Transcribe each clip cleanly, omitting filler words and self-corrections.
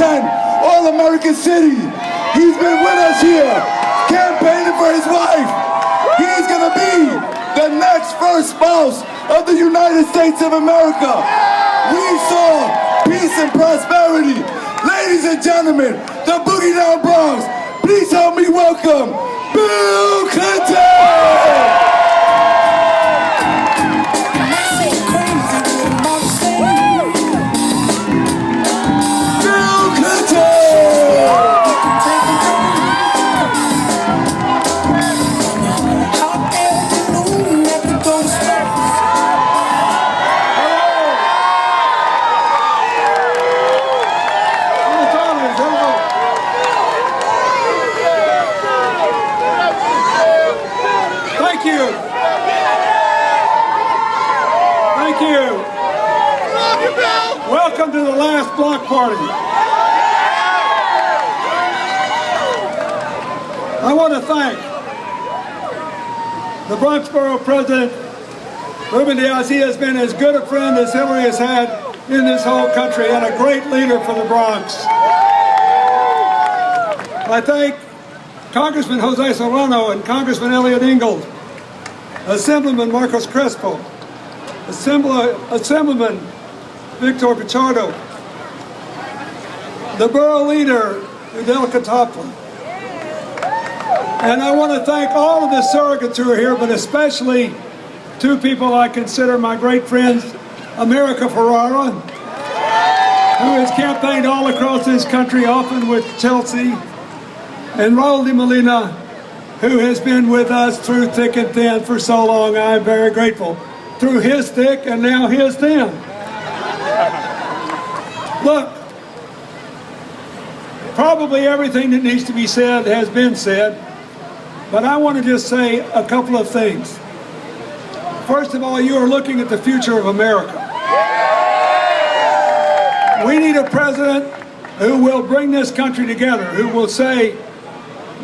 10 All-American City. He's been with us here, campaigning for his wife. He's gonna be the next first spouse of the United States of America. We saw peace and prosperity. Ladies and gentlemen, the Boogie Down Bronx, please help me welcome Bill Clinton! Welcome to the last block party. I want to thank the Bronx Borough President, Ruben Diaz. He has been as good a friend as Hillary has had in this whole country and a great leader for the Bronx. I thank Congressman Jose Serrano and Congressman Elliot Ingalls, Assemblyman Marcos Crespo, Assemblyman Victor Pichardo, the borough leader, Udelka Toplin. And I want to thank all of the surrogates who are here, but especially two people I consider my great friends, America Ferrara, who has campaigned all across this country, often with Chelsea, and Raul de Molina, who has been with us through thick and thin for so long. I am very grateful. Through his thick and now his thin. Look, probably everything that needs to be said has been said, but I want to just say a couple of things. First of all, you are looking at the future of America. We need a president who will bring this country together, who will say,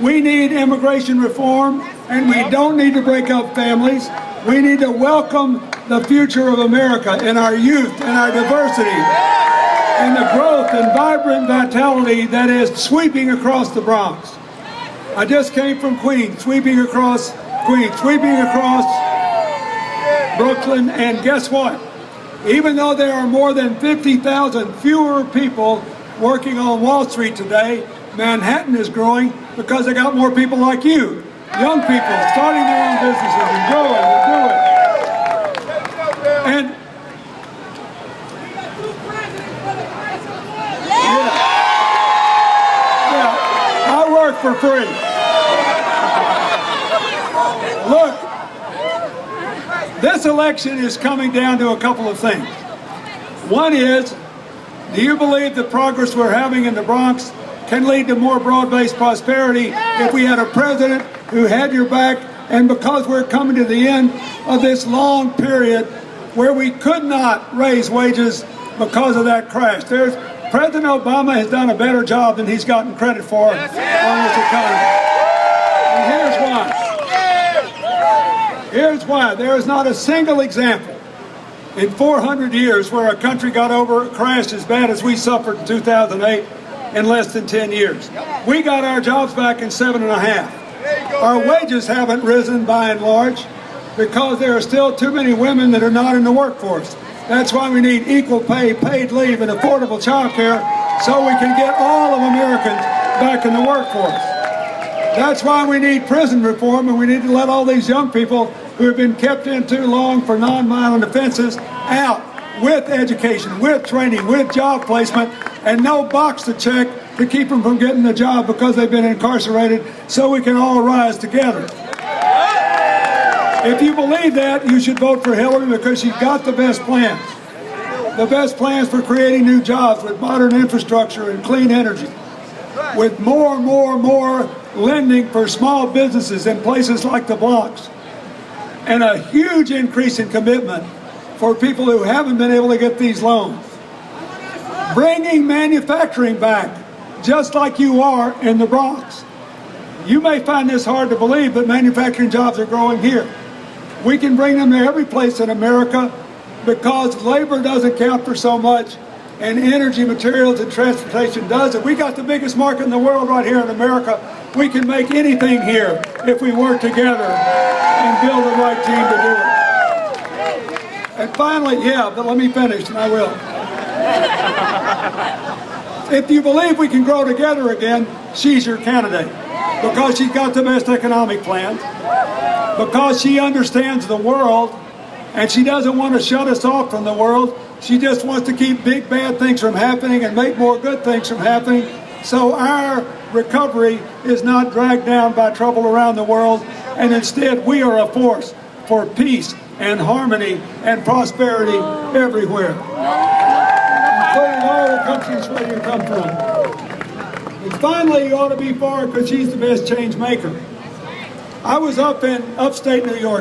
we need immigration reform, and we don't need to break up families. We need to welcome the future of America and our youth and our diversity and the growth and vibrant vitality that is sweeping across the Bronx. I just came from Queens, sweeping across Brooklyn, and guess what? Even though there are more than 50,000 fewer people working on Wall Street today, Manhattan is growing because they got more people like you, young people starting their own businesses and growing and doing. And I work for free. Look, this election is coming down to a couple of things. One is, do you believe the progress we're having in the Bronx can lead to more broad-based prosperity if we had a president who had your back, and because we're coming to the end of this long period where we could not raise wages because of that crash. President Obama has done a better job than he's gotten credit for on this economy. And here's why. There is not a single example in 400 years where a country got over a crash as bad as we suffered in 2008 in less than 10 years. We got our jobs back in 7.5. Our wages haven't risen by and large because there are still too many women that are not in the workforce. That's why we need equal pay, paid leave, and affordable child care so we can get all of Americans back in the workforce. That's why we need prison reform, and we need to let all these young people who have been kept in too long for nonviolent offenses out with education, with training, with job placement, and no box to check to keep them from getting a job because they've been incarcerated, so we can all rise together. If you believe that, you should vote for Hillary because she's got the best plans. The best plans for creating new jobs with modern infrastructure and clean energy. With more lending for small businesses in places like the Bronx. And a huge increase in commitment for people who haven't been able to get these loans. Bringing manufacturing back, just like you are in the Bronx. You may find this hard to believe, but manufacturing jobs are growing here. We can bring them to every place in America because labor doesn't count for so much and energy, materials, and transportation does it. We got the biggest market in the world right here in America. We can make anything here if we work together and build the right team to do it. And finally, but let me finish, and I will. If you believe we can grow together again, she's your candidate. Because she's got the best economic plans, because she understands the world, and she doesn't want to shut us off from the world. She just wants to keep big bad things from happening and make more good things from happening. So our recovery is not dragged down by trouble around the world, and instead we are a force for peace and harmony and prosperity everywhere, including all the countries where you come from. And finally, you ought to be for her because she's the best change maker. I was up in upstate New York